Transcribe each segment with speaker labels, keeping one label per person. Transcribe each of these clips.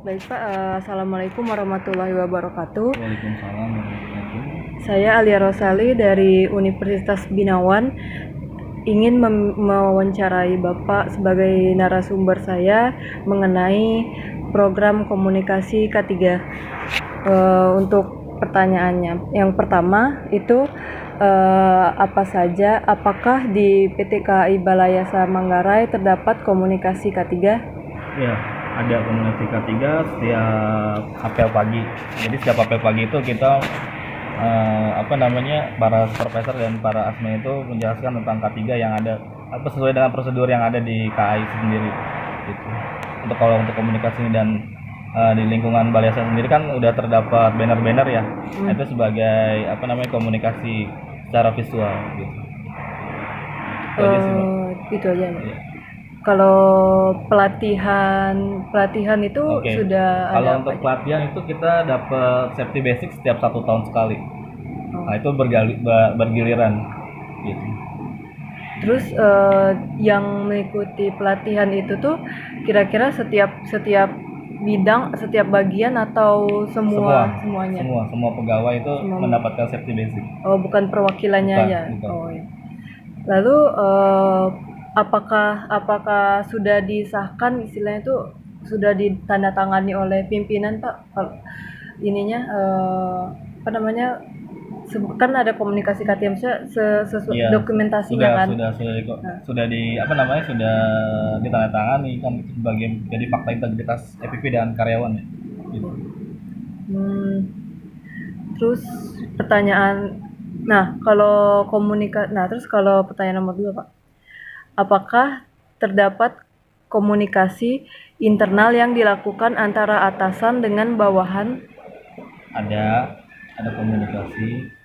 Speaker 1: Baik Pak, Assalamualaikum warahmatullahi wabarakatuh.
Speaker 2: Waalaikumsalam warahmatullahi.
Speaker 1: Saya Alia Rosali dari Universitas Binawan, ingin mewawancarai Bapak sebagai narasumber saya mengenai program komunikasi K3. Untuk pertanyaannya, yang pertama itu apa saja, apakah di PT KAI Balayasa Manggarai terdapat komunikasi K3?
Speaker 2: Ya, ada komunikasi K3 setiap apel pagi. Jadi setiap apel pagi itu kita para supervisor dan para asmen itu menjelaskan tentang K3 yang ada apa sesuai dengan prosedur yang ada di KAI sendiri gitu. Untuk komunikasi ini dan di lingkungan Balyasa sendiri kan udah terdapat banner-banner ya. Itu sebagai komunikasi secara visual gitu. Itu aja sih, Mbak.
Speaker 1: Itu aja, Mbak.
Speaker 2: Iya.
Speaker 1: Kalau pelatihan itu
Speaker 2: Oke.
Speaker 1: sudah
Speaker 2: Kalau
Speaker 1: ada
Speaker 2: untuk
Speaker 1: apa aja?
Speaker 2: pelatihan itu kita dapat safety basic setiap 1 tahun sekali.
Speaker 1: Oh.
Speaker 2: Nah itu bergiliran gitu.
Speaker 1: Terus yang mengikuti pelatihan itu tuh kira-kira setiap bidang, setiap bagian atau semuanya?
Speaker 2: Semua pegawai itu
Speaker 1: Semua.
Speaker 2: mendapatkan safety basic.
Speaker 1: Oh, bukan perwakilannya
Speaker 2: Bukan,
Speaker 1: aja.
Speaker 2: bukan.
Speaker 1: Oh, ya. Lalu apakah sudah disahkan, istilahnya itu sudah ditandatangani oleh pimpinan Pak? Kalau ininya apa namanya? Kan ada komunikasi KTM
Speaker 2: Iya,
Speaker 1: dokumentasinya kan? Nah.
Speaker 2: sudah ditandatangani kan sebagai jadi fakta integritas EPP dan karyawan ya. Gitu.
Speaker 1: Hmm, terus pertanyaan, terus kalau pertanyaan nomor 2 Pak, apakah terdapat komunikasi internal yang dilakukan antara atasan dengan bawahan?
Speaker 2: Ada komunikasi.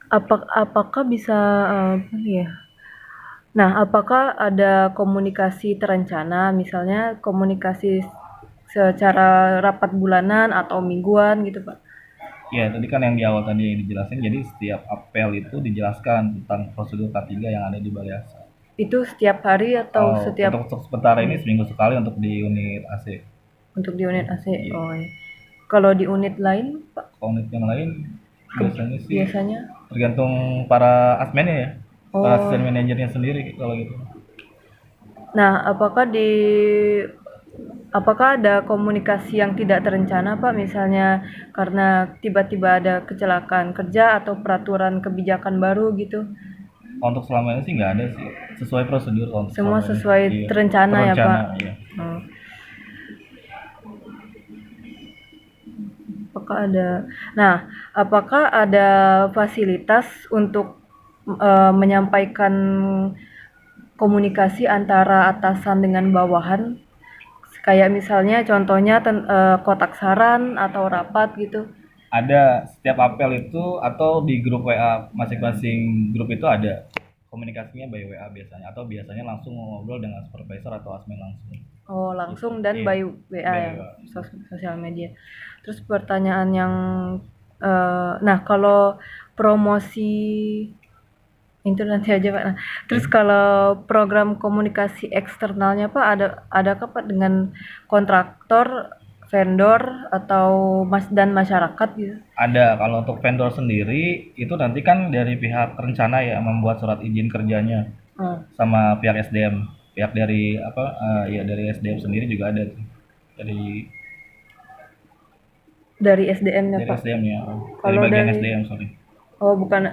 Speaker 1: Apakah bisa apa ya? Nah, apakah ada komunikasi terencana, misalnya komunikasi secara rapat bulanan atau mingguan gitu, Pak?
Speaker 2: Ya, tadi kan yang di awal tadi dijelasin, jadi setiap apel itu dijelaskan tentang prosedur K3 yang ada di Balyasa.
Speaker 1: Itu setiap hari atau setiap
Speaker 2: Untuk sementara ini seminggu sekali untuk di unit AC.
Speaker 1: untuk di unit AC?
Speaker 2: Iya.
Speaker 1: Oh, iya. Kalau di unit lain, Pak,
Speaker 2: Kalau unit yang lain
Speaker 1: biasanya?
Speaker 2: tergantung para asmennya ya. Para
Speaker 1: Oh.
Speaker 2: asisten manajernya sendiri kalau gitu.
Speaker 1: Nah, apakah ada komunikasi yang tidak terencana, Pak? Misalnya karena tiba-tiba ada kecelakaan kerja atau peraturan kebijakan baru gitu?
Speaker 2: Untuk selama ini sih nggak ada sih. Sesuai prosedur untuk
Speaker 1: Semua
Speaker 2: selama ini.
Speaker 1: sesuai
Speaker 2: Iya.
Speaker 1: terencana ya, Pak?
Speaker 2: Iya.
Speaker 1: Hmm. Apakah ada fasilitas untuk menyampaikan komunikasi antara atasan dengan bawahan? Kayak misalnya contohnya kotak saran atau rapat gitu.
Speaker 2: Ada setiap apel itu atau di grup WA masing-masing grup itu ada komunikasinya by WA biasanya atau biasanya langsung ngobrol dengan supervisor atau asmen langsung.
Speaker 1: Oh, langsung
Speaker 2: Gitu.
Speaker 1: dan
Speaker 2: Iya.
Speaker 1: by WA
Speaker 2: By
Speaker 1: ya,
Speaker 2: WA.
Speaker 1: sosial media. Terus pertanyaan yang kalau promosi itu nanti aja Pak. Nah, terus kalau program komunikasi eksternalnya Pak, adakah Pak dengan kontraktor, vendor atau dan masyarakat gitu?
Speaker 2: Ada, kalau untuk vendor sendiri itu nanti kan dari pihak rencana ya membuat surat izin kerjanya sama pihak SDM. Pihak dari dari SDM sendiri juga ada tuh.
Speaker 1: Dari SDM-nya
Speaker 2: Dari
Speaker 1: Pak.
Speaker 2: SDM ya. Dari
Speaker 1: Kalau
Speaker 2: bagian
Speaker 1: dari
Speaker 2: SDM, sorry.
Speaker 1: Oh, bukan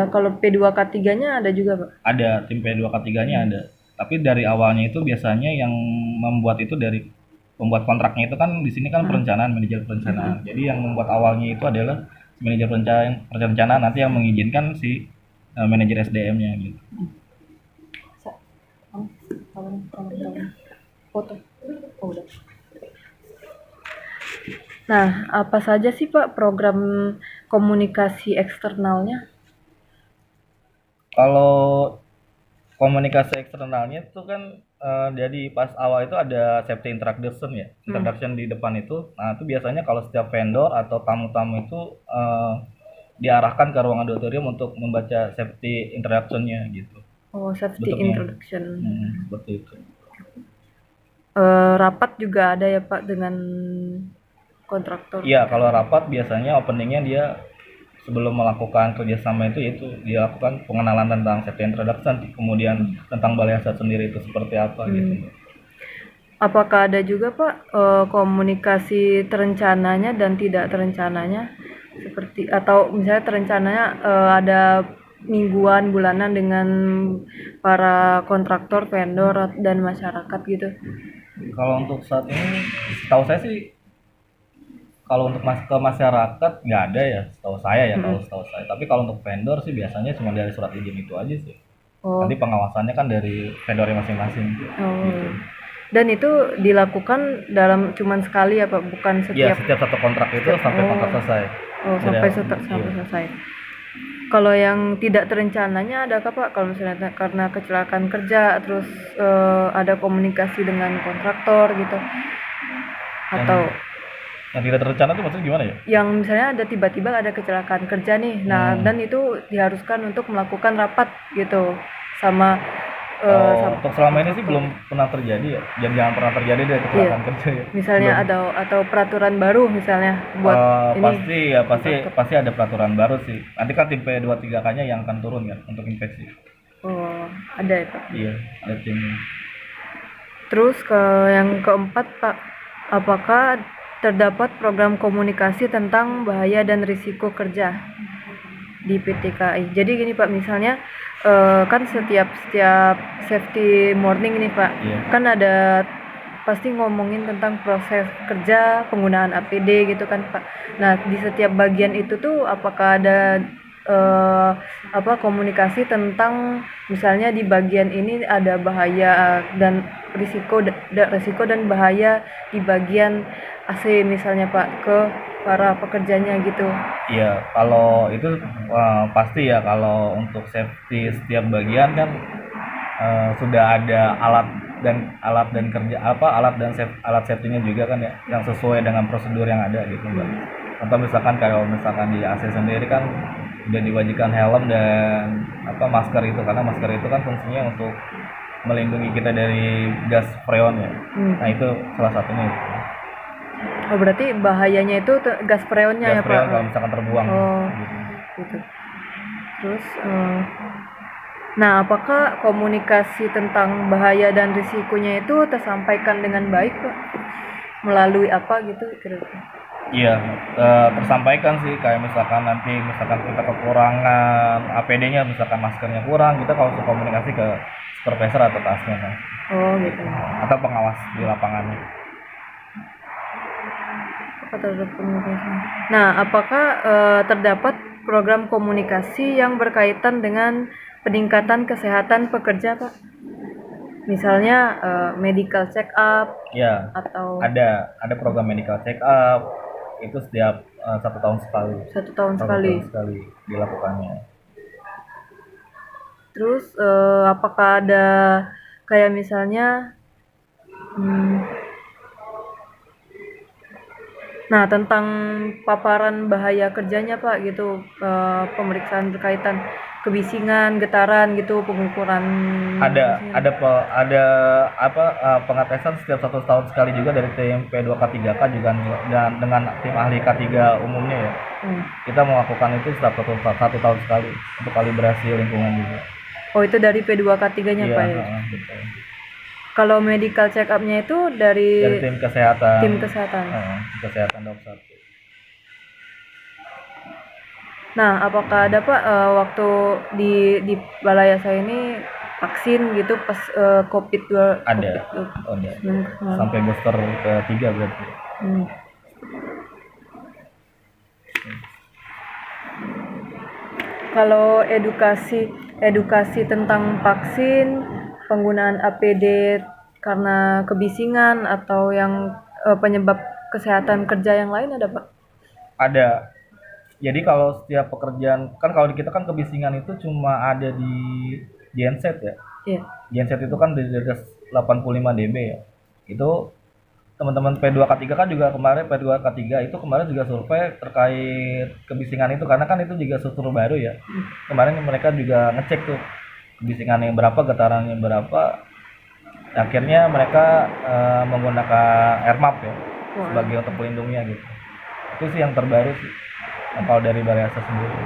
Speaker 1: kalau P2K3-nya ada juga Pak?
Speaker 2: Ada, tim P2K3-nya ada. Tapi dari awalnya itu biasanya yang membuat itu dari pembuat kontraknya itu kan di sini kan perencanaan, manajer perencanaan. Jadi yang membuat awalnya itu adalah manajer perencanaan, nanti yang mengizinkan si manajer SDM-nya gitu.
Speaker 1: Foto. Oh, udah. Nah, apa saja sih Pak program komunikasi eksternalnya?
Speaker 2: Kalau komunikasi eksternalnya itu kan jadi pas awal itu ada safety introduction ya. Introduction di depan itu. Nah, itu biasanya kalau setiap vendor atau tamu-tamu itu diarahkan ke ruang auditorium untuk membaca safety introduction-nya gitu.
Speaker 1: Oh, safety
Speaker 2: bentuknya.
Speaker 1: introduction.
Speaker 2: Seperti itu.
Speaker 1: Rapat juga ada ya Pak dengan kontraktor?
Speaker 2: Iya, kalau rapat biasanya openingnya dia sebelum melakukan kerjasama itu yaitu dia lakukan pengenalan tentang safety introduction, kemudian tentang balai asat sendiri itu seperti apa gitu.
Speaker 1: Apakah ada juga Pak komunikasi terencananya dan tidak terencananya, seperti atau misalnya terencananya ada mingguan, bulanan dengan para kontraktor, vendor dan masyarakat gitu?
Speaker 2: Kalau untuk saat ini, setahu saya sih kalau untuk ke masyarakat nggak ada ya, setahu saya ya, kalau setahu saya. Tapi kalau untuk vendor sih biasanya cuma dari surat izin itu aja sih.
Speaker 1: Oh,
Speaker 2: Nanti pengawasannya kan dari vendornya masing-masing.
Speaker 1: oh. Dan itu dilakukan dalam cuman sekali ya Pak, bukan
Speaker 2: Iya,
Speaker 1: setiap.
Speaker 2: setiap satu kontrak itu sampai kontrak selesai.
Speaker 1: Oh, sampai sampai
Speaker 2: Iya.
Speaker 1: selesai. Kalau yang tidak terencananya adakah Pak? Kalau misalnya karena kecelakaan kerja, terus ada komunikasi dengan kontraktor gitu, atau
Speaker 2: Yang tidak terencana itu maksudnya gimana ya?
Speaker 1: yang misalnya ada tiba-tiba ada kecelakaan kerja nih, nah dan itu diharuskan untuk melakukan rapat gitu sama
Speaker 2: Untuk selama ini sih belum pernah terjadi ya. Jangan pernah terjadi deh kecelakaan kerja ya.
Speaker 1: misalnya
Speaker 2: Belum.
Speaker 1: ada atau peraturan baru misalnya buat ini.
Speaker 2: Pasti ada peraturan baru sih. Nanti kan tim P23K-nya yang akan turun kan untuk inspeksi.
Speaker 1: Oh, ada ya Pak.
Speaker 2: Iya, ada tim.
Speaker 1: Terus yang keempat Pak, apakah terdapat program komunikasi tentang bahaya dan risiko kerja di PT KAI? Jadi gini Pak, misalnya kan setiap safety morning nih Pak,
Speaker 2: Iya.
Speaker 1: kan ada pasti ngomongin tentang proses kerja, penggunaan APD gitu kan Pak. Nah, di setiap bagian itu tuh apakah ada komunikasi tentang misalnya di bagian ini ada bahaya dan risiko dan bahaya di bagian AC misalnya Pak, ke para pekerjanya gitu.
Speaker 2: Iya, kalau itu pasti ya, kalau untuk safety setiap bagian kan sudah ada alat safety-nya juga kan ya, yang sesuai dengan prosedur yang ada gitu Mbak. Contoh misalkan kalau misalkan di AC sendiri kan udah diwajibkan helm dan masker itu, karena masker itu kan fungsinya untuk melindungi kita dari gas freon ya. Nah itu salah satunya itu.
Speaker 1: Oh, berarti bahayanya itu gas freonnya ya
Speaker 2: Gas freon
Speaker 1: Pak?
Speaker 2: kalau misalkan terbuang.
Speaker 1: Oh, gitu. Terus, nah apakah komunikasi tentang bahaya dan risikonya itu tersampaikan dengan baik Pak? Melalui apa gitu kira-kira?
Speaker 2: Iya, tersampaikan sih, kayak misalkan nanti kita kekurangan APD-nya, misalkan maskernya kurang, kita kalau komunikasi ke supervisor atau tasnya kan,
Speaker 1: Oh gitu.
Speaker 2: atau pengawas di lapangannya.
Speaker 1: Apa terdapat komunikasi? Nah, apakah terdapat program komunikasi yang berkaitan dengan peningkatan kesehatan pekerja Pak? Misalnya medical check up
Speaker 2: Ya,
Speaker 1: atau
Speaker 2: ada program medical check up itu setiap 1 tahun sekali.
Speaker 1: 1 tahun sekali.
Speaker 2: Dilakukannya.
Speaker 1: Terus apakah ada kayak misalnya nah tentang paparan bahaya kerjanya Pak gitu, pemeriksaan berkaitan kebisingan, getaran gitu, pengukuran
Speaker 2: Ada pengetesan setiap 1 tahun sekali juga dari tim P2K3K juga, dan dengan tim ahli K3 umumnya ya. Kita melakukan itu setiap 1 tahun sekali untuk kalibrasi lingkungan juga.
Speaker 1: Oh, itu dari P2K3-nya
Speaker 2: Iya,
Speaker 1: Pak ya?
Speaker 2: betul.
Speaker 1: Kalau medical check up-nya itu
Speaker 2: Dari
Speaker 1: dari
Speaker 2: tim kesehatan.
Speaker 1: tim kesehatan.
Speaker 2: Kesehatan dokter.
Speaker 1: Nah, apakah ada Pak waktu di balai saya ini vaksin gitu pas COVID
Speaker 2: Ada.
Speaker 1: COVID.
Speaker 2: Sampai booster ke-3 berarti.
Speaker 1: Kalau edukasi tentang vaksin, penggunaan APD karena kebisingan atau yang penyebab kesehatan kerja yang lain ada Pak?
Speaker 2: Ada. Jadi kalau setiap pekerjaan kan, kalau di kita kan kebisingan itu cuma ada di genset ya.
Speaker 1: Iya.
Speaker 2: Genset itu kan di atas 85 dB ya. Itu teman-teman P2K3 kan juga kemarin, P2K3 itu kemarin juga survei terkait kebisingan itu, karena kan itu juga struktur baru ya. Kemarin mereka juga ngecek tuh kebisingan yang berapa, getaran yang berapa. Akhirnya mereka menggunakan airmap ya
Speaker 1: Wah.
Speaker 2: sebagai untuk pelindungnya gitu. Itu sih yang terbaru sih. Kalau dari Balai Asa sendiri.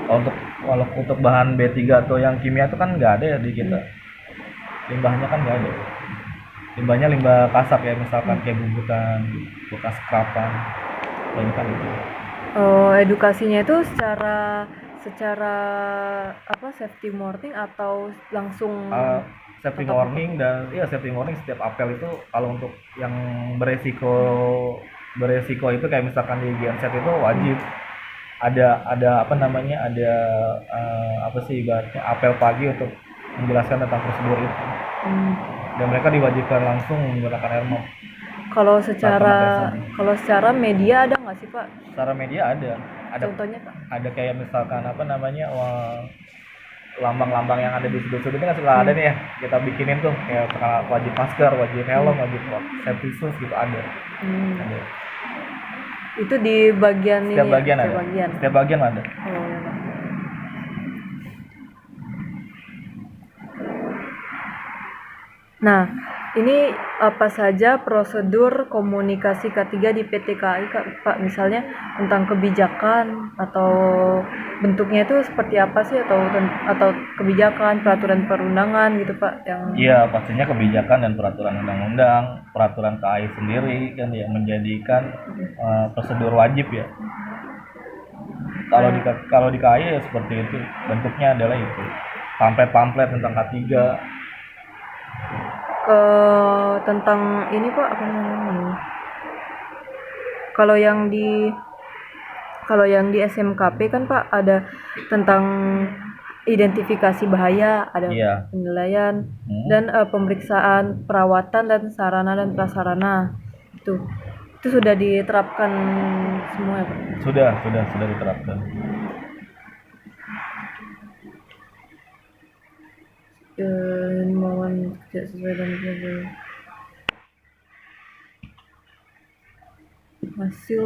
Speaker 2: Kalau untuk bahan B3 atau yang kimia itu kan nggak ada ya di kita. Limbahnya kan nggak ada. Limbahnya limbah kasar ya, misalkan kayak bubutan, bekas kerapan, banyak kan gitu.
Speaker 1: Edukasinya itu secara secara apa, safety warning atau langsung
Speaker 2: Safety
Speaker 1: tetap
Speaker 2: warning dan iya safety warning setiap apel itu kalau untuk yang beresiko itu kayak misalkan di genset itu wajib ada apa namanya ada apa sih ibaratnya apel pagi untuk menjelaskan tentang prosedur itu
Speaker 1: hmm.
Speaker 2: dan mereka diwajibkan langsung menggunakan airmap.
Speaker 1: Kalau
Speaker 2: Saat
Speaker 1: secara media ada nggak sih Pak?
Speaker 2: secara media ada
Speaker 1: Contohnya Pak?
Speaker 2: ada kayak misalkan apa namanya lambang-lambang yang ada di sudut-sudut ini kan suka ada nih ya, kita bikinin tuh kayak wajib masker, wajib helm, wajib safety shoes gitu ada. Ada.
Speaker 1: Itu di bagian
Speaker 2: Setiap
Speaker 1: ini
Speaker 2: bagian
Speaker 1: ya?
Speaker 2: ada.
Speaker 1: Bagian.
Speaker 2: Setiap bagian ada.
Speaker 1: Nah, ini apa saja prosedur komunikasi K3 di PT KAI Pak? Misalnya tentang kebijakan atau bentuknya itu seperti apa sih, atau kebijakan, peraturan perundangan gitu Pak yang
Speaker 2: Iya, pastinya kebijakan dan peraturan undang-undang, peraturan KAI sendiri kan yang menjadikan prosedur wajib ya. Kalau di KAI ya seperti itu, bentuknya adalah itu. Pamflet-pamflet tentang K3.
Speaker 1: tentang ini Pak, apa namanya? Kalau yang di SMKP kan Pak ada tentang identifikasi bahaya, ada
Speaker 2: Iya.
Speaker 1: penilaian dan pemeriksaan perawatan dan sarana dan prasarana. Itu sudah diterapkan semua ya Pak?
Speaker 2: Sudah diterapkan.
Speaker 1: Mohon tidak sesuai dengan hasil.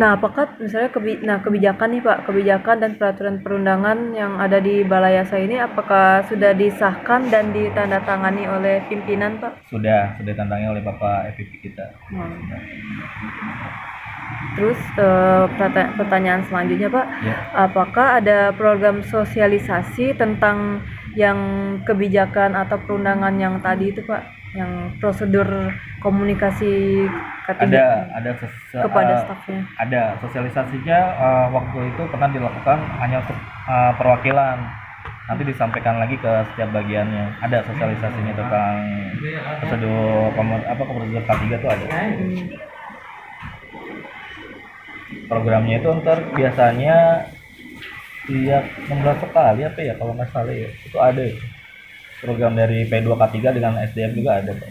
Speaker 1: Nah, apakah misalnya kebijakan nih Pak, kebijakan dan peraturan perundangan yang ada di Balai Asa ini apakah sudah disahkan dan ditandatangani oleh pimpinan Pak?
Speaker 2: Sudah ditandangin oleh Bapak EVP kita.
Speaker 1: Terus pertanyaan selanjutnya Pak,
Speaker 2: Ya.
Speaker 1: apakah ada program sosialisasi tentang yang kebijakan atau perundangan yang tadi itu Pak, yang prosedur komunikasi K3 kepada stafnya?
Speaker 2: Ada sosialisasinya, waktu itu pernah dilakukan hanya untuk perwakilan. Nanti disampaikan lagi ke setiap bagiannya. Ada sosialisasinya tentang prosedur prosedur K3 itu ada. Programnya itu ntar biasanya tiap 16 sekali apa ya kalau nggak salah ya, itu ada ya. Program dari P2K3 dengan SDM juga ada Pak.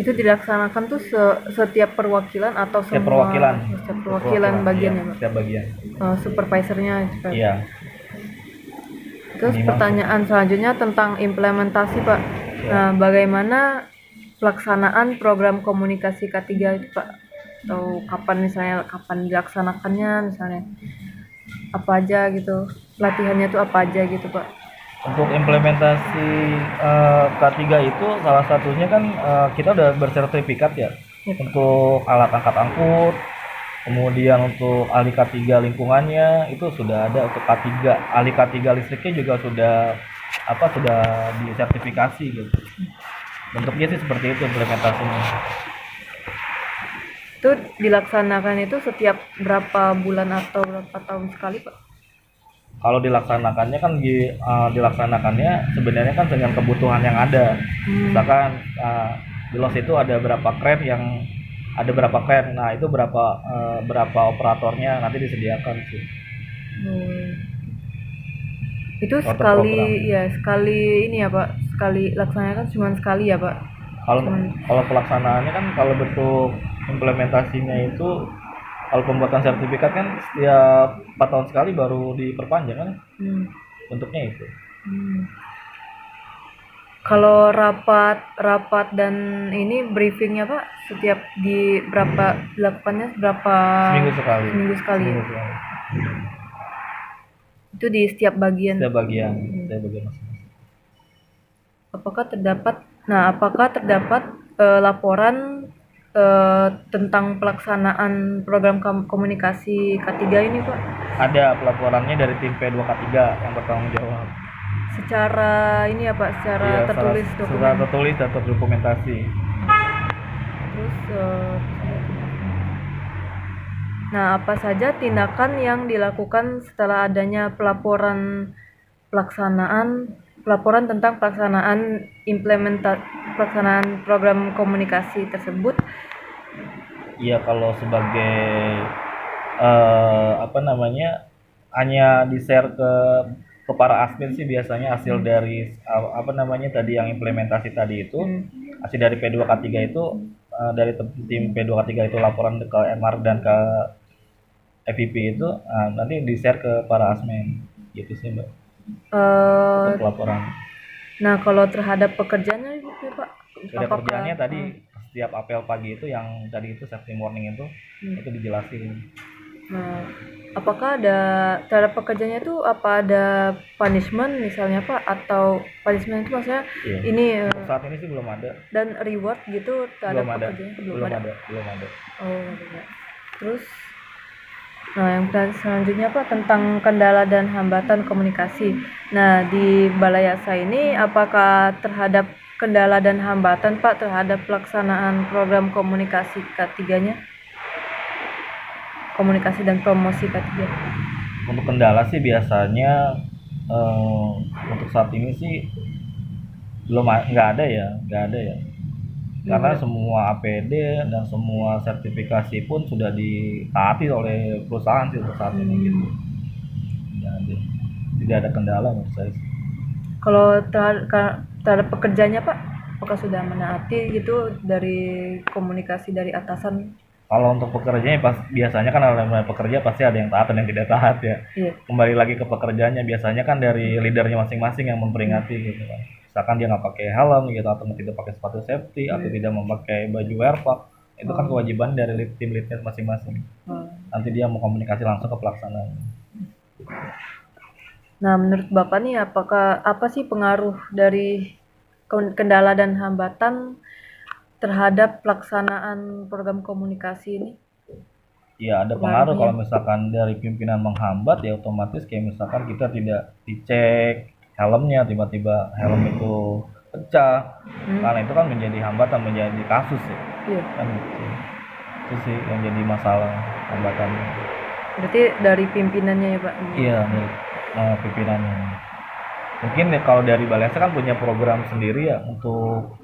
Speaker 1: Itu dilaksanakan tuh setiap perwakilan atau
Speaker 2: Setiap
Speaker 1: semua?
Speaker 2: perwakilan.
Speaker 1: Setiap perwakilan bagiannya
Speaker 2: iya,
Speaker 1: Pak?
Speaker 2: setiap bagian.
Speaker 1: Supervisornya juga?
Speaker 2: Iya.
Speaker 1: Terus pertanyaan selanjutnya tentang implementasi Pak.
Speaker 2: Ya.
Speaker 1: Nah, bagaimana pelaksanaan program komunikasi K3 itu Pak? Atau kapan dilaksanakannya, misalnya apa aja gitu, latihannya tuh apa aja gitu Pak?
Speaker 2: Untuk implementasi K3 itu salah satunya kan kita udah bersertifikat ya. Untuk alat angkat angkut, kemudian untuk ahli K3 lingkungannya itu sudah ada. Untuk K3 ahli K3 listriknya juga sudah disertifikasi gitu. Bentuknya sih seperti itu implementasinya.
Speaker 1: Itu dilaksanakan itu setiap berapa bulan atau berapa tahun sekali Pak?
Speaker 2: Kalau dilaksanakannya kan dilaksanakannya sebenarnya kan dengan kebutuhan yang ada. Misalkan di LOS itu ada berapa kren, nah itu berapa operatornya nanti disediakan sih.
Speaker 1: Itu sekali ini ya Pak, sekali laksanakan cuma sekali ya Pak?
Speaker 2: Kalau pelaksanaannya kan kalau bentuk implementasinya itu kalau pembuatan sertifikat kan setiap 4 tahun sekali baru diperpanjang kan. Bentuknya itu.
Speaker 1: Kalau rapat dan ini briefingnya Pak setiap
Speaker 2: dilakukannya
Speaker 1: seminggu sekali? Itu di setiap bagian.
Speaker 2: setiap bagian masing-masing.
Speaker 1: Apakah terdapat laporan tentang pelaksanaan program komunikasi K3 ini, Pak?
Speaker 2: Ada pelaporannya dari tim P2K3 yang bertanggung jawab.
Speaker 1: Secara ini ya, Pak, secara
Speaker 2: Iya,
Speaker 1: tertulis
Speaker 2: secara
Speaker 1: dokumen.
Speaker 2: tertulis dan terdokumentasi.
Speaker 1: Terus apa saja tindakan yang dilakukan setelah adanya pelaporan tentang pelaksanaan program komunikasi tersebut?
Speaker 2: Iya, kalau sebagai hanya di-share ke para admin sih biasanya hasil dari tadi yang implementasi tadi itu, hasil dari P2K3 itu dari tim P2K3 itu laporan ke MR dan ke FVP itu nanti di-share ke para admin gitu sih, Mbak, untuk laporan.
Speaker 1: Nah, kalau terhadap pekerjaannya gitu, Pak,
Speaker 2: Kerjaannya tadi setiap apel pagi itu yang tadi itu safety morning itu dijelasin.
Speaker 1: Nah, apakah terhadap pekerjaannya itu apa ada punishment misalnya, Pak, atau punishment itu maksudnya
Speaker 2: Iya.
Speaker 1: ini
Speaker 2: Saat ini sih belum ada.
Speaker 1: dan reward gitu terhadap
Speaker 2: Belum ada.
Speaker 1: pekerjaannya?
Speaker 2: Belum ada.
Speaker 1: Oh, tidak. Terus yang selanjutnya, Pak, tentang kendala dan hambatan komunikasi. Nah, di Balai Asa ini apakah terhadap kendala dan hambatan, Pak, terhadap pelaksanaan program komunikasi K3-nya? Komunikasi dan promosi K3.
Speaker 2: Untuk kendala sih biasanya untuk saat ini sih nggak ada ya. Karena semua APD dan semua sertifikasi pun sudah ditaati oleh perusahaan sih untuk saat ini gitu. Jadi tidak ada kendala menurut saya.
Speaker 1: Kalau terhadap pekerjanya, Pak, apakah sudah menaati gitu dari komunikasi dari atasan?
Speaker 2: Kalau untuk pekerjanya biasanya kan namanya pekerja pasti ada yang taat dan yang tidak taat ya.
Speaker 1: Iya.
Speaker 2: Kembali lagi ke pekerjaannya, biasanya kan dari leadernya masing-masing yang memperingati gitu kan. Misalkan dia nggak pakai helm gitu atau tidak pakai sepatu safety atau tidak memakai baju wearpack, itu kan kewajiban dari tim leadnya masing-masing. Nanti dia mau komunikasi langsung ke pelaksanaan.
Speaker 1: Nah, menurut Bapak nih apa sih pengaruh dari kendala dan hambatan terhadap pelaksanaan program komunikasi ini?
Speaker 2: Iya, ada pengaruh kalau misalkan dari pimpinan menghambat ya otomatis kayak misalkan kita tidak dicek helmnya, tiba-tiba helm itu pecah. Karena itu kan menjadi hambatan, menjadi kasus ya.
Speaker 1: Iya.
Speaker 2: Kan gitu. Itu sih yang jadi masalah hambatannya.
Speaker 1: Berarti dari pimpinannya ya, Pak?
Speaker 2: Iya, dari pimpinannya. Mungkin ya kalau dari Balai Asa kan punya program sendiri ya untuk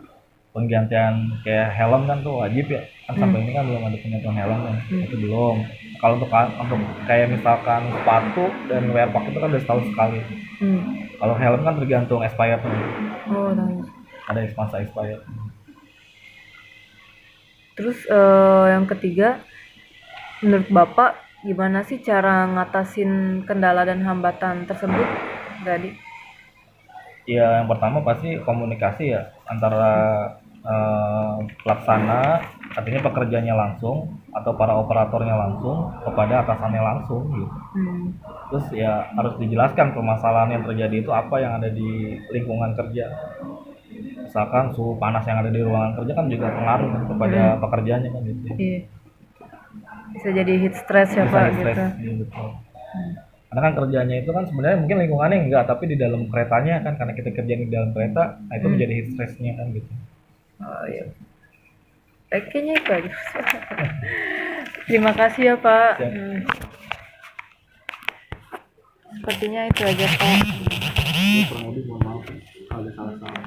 Speaker 2: penggantian kayak helm kan tuh wajib ya. Kan sampai ini kan belum ada penggantian helm kan. Itu belum. Kalau untuk kayak misalkan sepatu dan wearpack itu kan udah setahun sekali. Kalau helm kan tergantung expirednya.
Speaker 1: Oh, tahu.
Speaker 2: Ada masa expired.
Speaker 1: Terus yang ketiga, menurut Bapak gimana sih cara ngatasin kendala dan hambatan tersebut tadi?
Speaker 2: Ya, yang pertama pasti komunikasi ya antara pelaksana, artinya pekerjanya langsung atau para operatornya langsung kepada atasannya langsung gitu. Terus ya harus dijelaskan permasalahan yang terjadi itu apa yang ada di lingkungan kerja. Misalkan suhu panas yang ada di ruangan kerja kan juga pengaruh kan kepada pekerjaannya kan gitu.
Speaker 1: Iya. Bisa jadi heat stress ya, Pak, gitu.
Speaker 2: Iya, betul. Karena kan kerjanya itu kan sebenarnya mungkin lingkungannya enggak, tapi di dalam keretanya kan karena kita kerja di dalam kereta, nah itu menjadi heat stress-nya kan gitu.
Speaker 1: Oh iya. Kayaknya bagus. Terima kasih ya, Pak. Sepertinya itu aja, Pak.
Speaker 2: Kurang lebih mohon maaf kalau ada salah-salah.